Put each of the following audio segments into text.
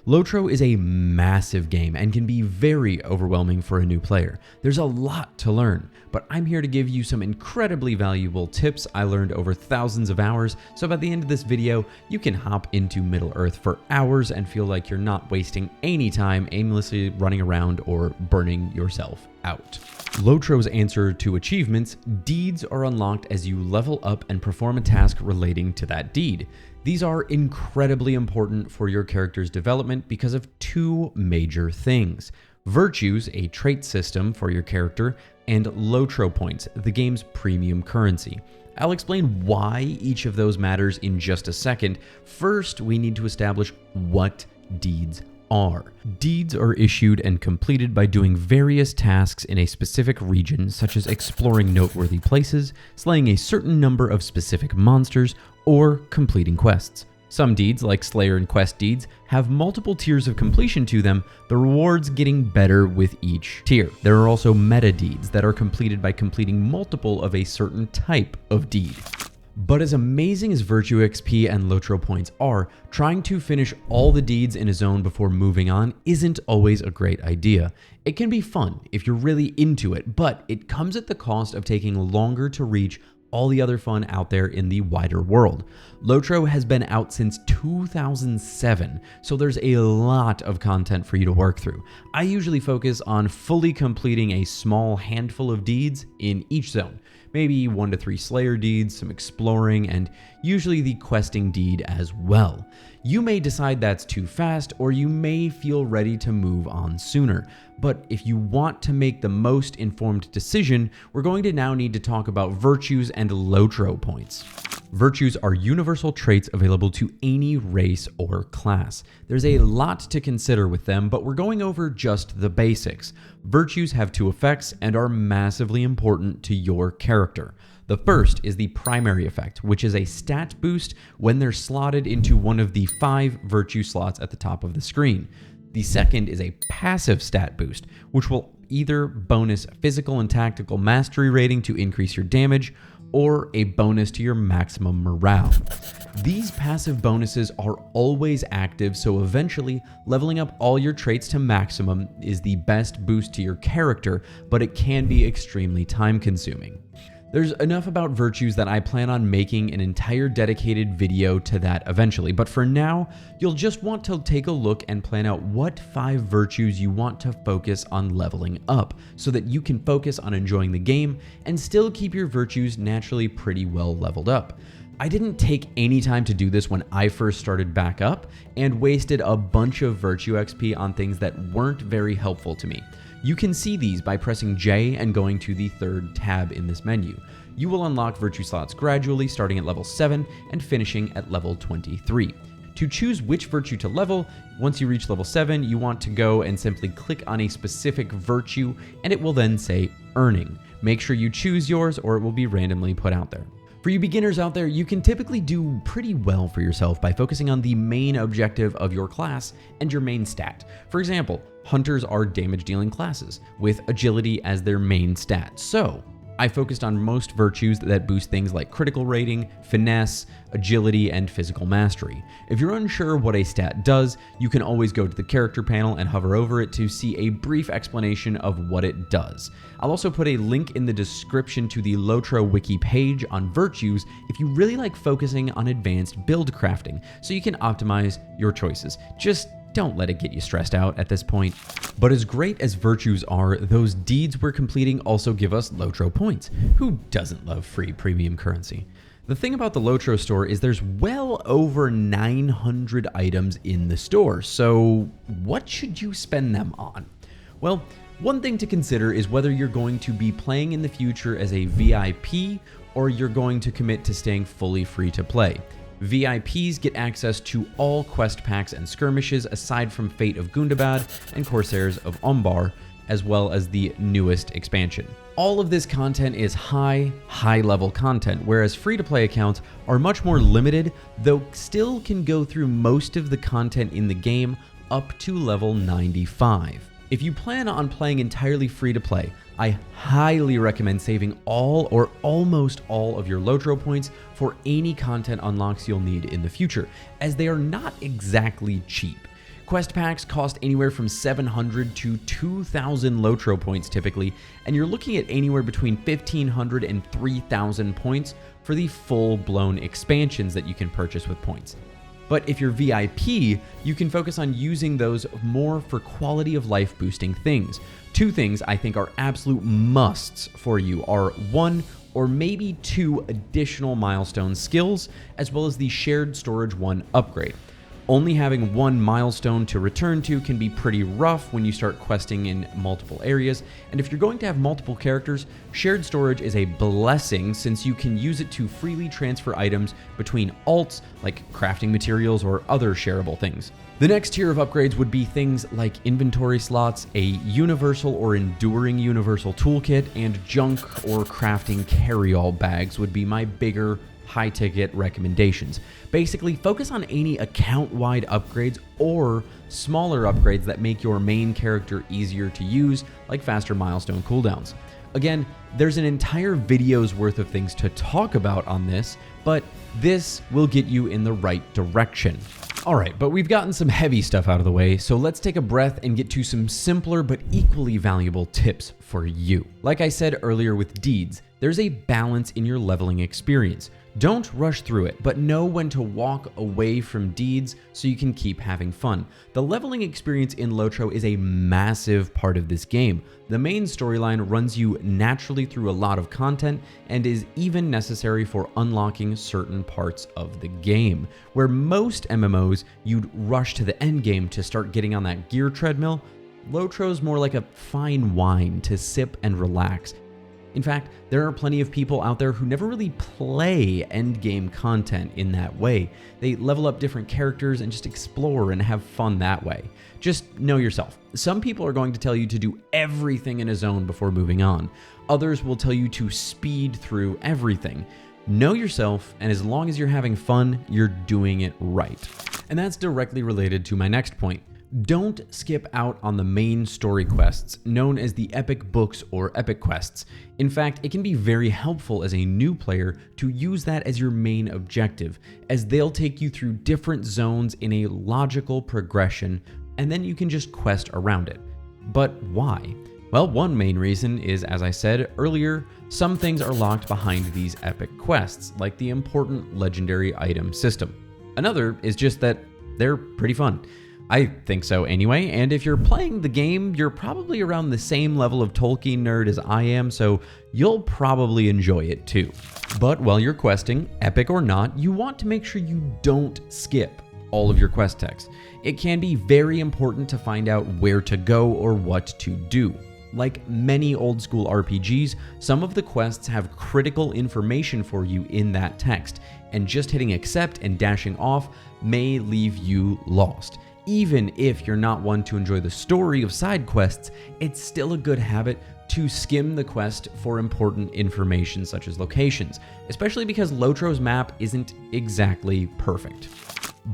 LOTRO is a massive game and can be very overwhelming for a new player. There's a lot to learn, but I'm here to give you some incredibly valuable tips I learned over thousands of hours, so by the end of this video, you can hop into Middle-earth for hours and feel like you're not wasting any time aimlessly running around or burning yourself out. LOTRO's answer to achievements: deeds are unlocked as you level up and perform a task relating to that deed. These are incredibly important for your character's development because of two major things: virtues, a trait system for your character, and LOTRO points, the game's premium currency. I'll explain why each of those matters in just a second. First, we need to establish what deeds are. Deeds are issued and completed by doing various tasks in a specific region, such as exploring noteworthy places, slaying a certain number of specific monsters, or completing quests. Some deeds, like Slayer and Quest deeds, have multiple tiers of completion to them, the rewards getting better with each tier. There are also meta deeds that are completed by completing multiple of a certain type of deed. But as amazing as Virtue XP and LOTRO points are, trying to finish all the deeds in a zone before moving on isn't always a great idea. It can be fun if you're really into it, but it comes at the cost of taking longer to reach all the other fun out there in the wider world. LOTRO has been out since 2007, so there's a lot of content for you to work through. I usually focus on fully completing a small handful of deeds in each zone. Maybe 1 to 3 Slayer deeds, some exploring, and usually the questing deed as well. You may decide that's too fast, or you may feel ready to move on sooner. But if you want to make the most informed decision, we're going to now need to talk about virtues and LOTRO points. Virtues are universal traits available to any race or class. There's a lot to consider with them, but we're going over just the basics. Virtues have 2 effects and are massively important to your character. The first is the primary effect, which is a stat boost when they're slotted into one of the 5 virtue slots at the top of the screen. The second is a passive stat boost, which will either bonus physical and tactical mastery rating to increase your damage, or a bonus to your maximum morale. These passive bonuses are always active, so eventually leveling up all your traits to maximum is the best boost to your character, but it can be extremely time consuming. There's enough about virtues that I plan on making an entire dedicated video to that eventually, but for now, you'll just want to take a look and plan out what 5 virtues you want to focus on leveling up, so that you can focus on enjoying the game and still keep your virtues naturally pretty well leveled up. I didn't take any time to do this when I first started back up, and wasted a bunch of virtue XP on things that weren't very helpful to me. You can see these by pressing J and going to the 3rd tab in this menu. You will unlock virtue slots gradually, starting at level 7 and finishing at level 23. To choose which virtue to level, once you reach level 7, you want to go and simply click on a specific virtue, and it will then say earning. Make sure you choose yours, or it will be randomly put out there. For you beginners out there, you can typically do pretty well for yourself by focusing on the main objective of your class and your main stat. For example, hunters are damage dealing classes with agility as their main stat. So I focused on most virtues that boost things like critical rating, finesse, agility, and physical mastery. If you're unsure what a stat does, you can always go to the character panel and hover over it to see a brief explanation of what it does. I'll also put a link in the description to the LOTRO wiki page on virtues if you really like focusing on advanced build crafting, so you can optimize your choices. Just don't let it get you stressed out at this point. But as great as virtues are, those deeds we're completing also give us LOTRO points. Who doesn't love free premium currency? The thing about the LOTRO store is there's well over 900 items in the store, so what should you spend them on? Well, one thing to consider is whether you're going to be playing in the future as a VIP or you're going to commit to staying fully free to play. VIPs get access to all quest packs and skirmishes aside from Fate of Gundabad and Corsairs of Umbar, as well as the newest expansion. All of this content is high level content, whereas free-to-play accounts are much more limited, though still can go through most of the content in the game up to level 95. If you plan on playing entirely free-to-play, I highly recommend saving all or almost all of your LOTRO points for any content unlocks you'll need in the future, as they are not exactly cheap. Quest packs cost anywhere from 700 to 2,000 LOTRO points typically, and you're looking at anywhere between 1,500 and 3,000 points for the full-blown expansions that you can purchase with points. But if you're VIP, you can focus on using those more for quality of life boosting things. Two things I think are absolute musts for you are 1 or maybe 2 additional milestone skills, as well as the shared storage 1 upgrade. Only having 1 milestone to return to can be pretty rough when you start questing in multiple areas, and if you're going to have multiple characters, shared storage is a blessing since you can use it to freely transfer items between alts like crafting materials or other shareable things. The next tier of upgrades would be things like inventory slots, a universal or enduring universal toolkit, and junk or crafting carry-all bags would be my bigger high-ticket recommendations. Basically, focus on any account-wide upgrades or smaller upgrades that make your main character easier to use, like faster milestone cooldowns. Again, there's an entire video's worth of things to talk about on this, but this will get you in the right direction. Alright, but we've gotten some heavy stuff out of the way, so let's take a breath and get to some simpler but equally valuable tips for you. Like I said earlier with deeds, there's a balance in your leveling experience. Don't rush through it, but know when to walk away from deeds so you can keep having fun. The leveling experience in LOTRO is a massive part of this game. The main storyline runs you naturally through a lot of content and is even necessary for unlocking certain parts of the game. Where most MMOs, you'd rush to the end game to start getting on that gear treadmill, LOTRO's more like a fine wine to sip and relax. In fact, there are plenty of people out there who never really play endgame content in that way. They level up different characters and just explore and have fun that way. Just know yourself. Some people are going to tell you to do everything in a zone before moving on. Others will tell you to speed through everything. Know yourself, and as long as you're having fun, you're doing it right. And that's directly related to my next point. Don't skip out on the main story quests, known as the epic books or epic quests. In fact, it can be very helpful as a new player to use that as your main objective, as they'll take you through different zones in a logical progression, and then you can just quest around it. But why? Well, one main reason is, as I said earlier, some things are locked behind these epic quests, like the important legendary item system. Another is just that they're pretty fun. I think so anyway, and if you're playing the game, you're probably around the same level of Tolkien nerd as I am, so you'll probably enjoy it too. But while you're questing, epic or not, you want to make sure you don't skip all of your quest text. It can be very important to find out where to go or what to do. Like many old school RPGs, some of the quests have critical information for you in that text, and just hitting accept and dashing off may leave you lost. Even if you're not one to enjoy the story of side quests, it's still a good habit to skim the quest for important information such as locations, especially because LOTRO's map isn't exactly perfect.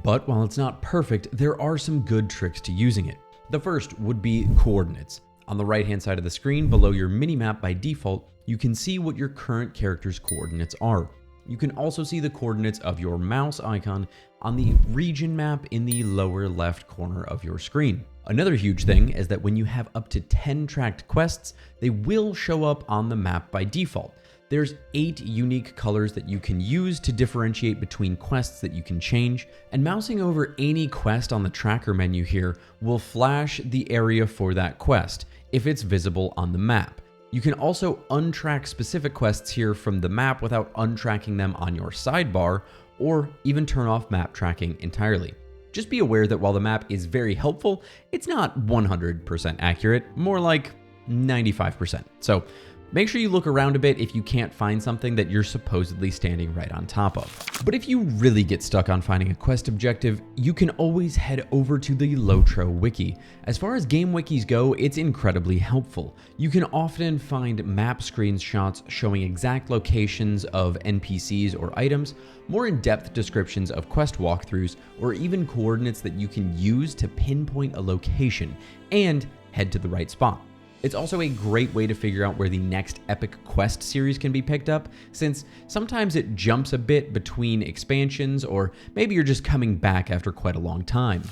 But while it's not perfect, there are some good tricks to using it. The first would be coordinates. On the right-hand side of the screen below your minimap by default, you can see what your current character's coordinates are. You can also see the coordinates of your mouse icon on the region map in the lower left corner of your screen. Another huge thing is that when you have up to 10 tracked quests, they will show up on the map by default. There's 8 unique colors that you can use to differentiate between quests that you can change, and mousing over any quest on the tracker menu here will flash the area for that quest if it's visible on the map. You can also untrack specific quests here from the map without untracking them on your sidebar, or even turn off map tracking entirely. Just be aware that while the map is very helpful, it's not 100% accurate, more like 95%. So make sure you look around a bit if you can't find something that you're supposedly standing right on top of. But if you really get stuck on finding a quest objective, you can always head over to the LOTRO wiki. As far as game wikis go, it's incredibly helpful. You can often find map screenshots showing exact locations of NPCs or items, more in-depth descriptions of quest walkthroughs, or even coordinates that you can use to pinpoint a location and head to the right spot. It's also a great way to figure out where the next epic quest series can be picked up, since sometimes it jumps a bit between expansions, or maybe you're just coming back after quite a long time.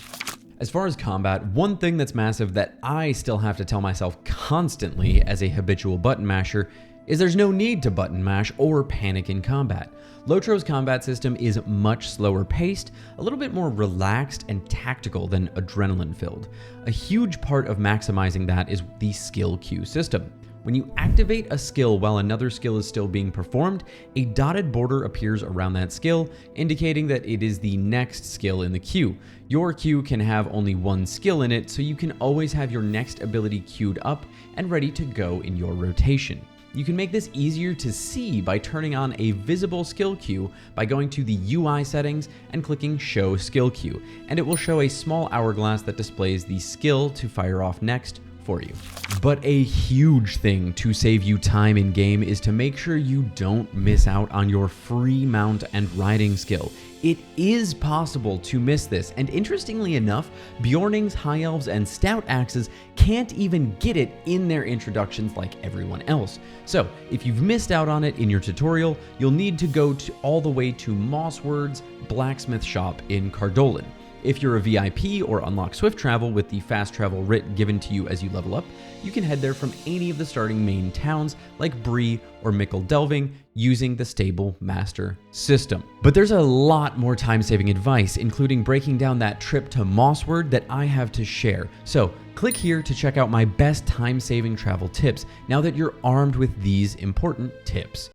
As far as combat, one thing that's massive that I still have to tell myself constantly as a habitual button masher is there's no need to button mash or panic in combat. LOTRO's combat system is much slower paced, a little bit more relaxed and tactical than adrenaline filled. A huge part of maximizing that is the skill queue system. When you activate a skill while another skill is still being performed, a dotted border appears around that skill, indicating that it is the next skill in the queue. Your queue can have only one skill in it, so you can always have your next ability queued up and ready to go in your rotation. You can make this easier to see by turning on a visible skill queue by going to the UI settings and clicking Show Skill Queue, and it will show a small hourglass that displays the skill to fire off next for you. But a huge thing to save you time in game is to make sure you don't miss out on your free mount and riding skill. It is possible to miss this, and interestingly enough, Bjornings, High Elves, and Stout Axes can't even get it in their introductions like everyone else. So if you've missed out on it in your tutorial, you'll need to go all the way to Mossword's Blacksmith Shop in Cardolan. If you're a VIP or unlock swift travel with the fast travel writ given to you as you level up, you can head there from any of the starting main towns like Bree or Mickle Delving using the Stable Master system. But there's a lot more time-saving advice, including breaking down that trip to Mossword that I have to share. So click here to check out my best time-saving travel tips now that you're armed with these important tips.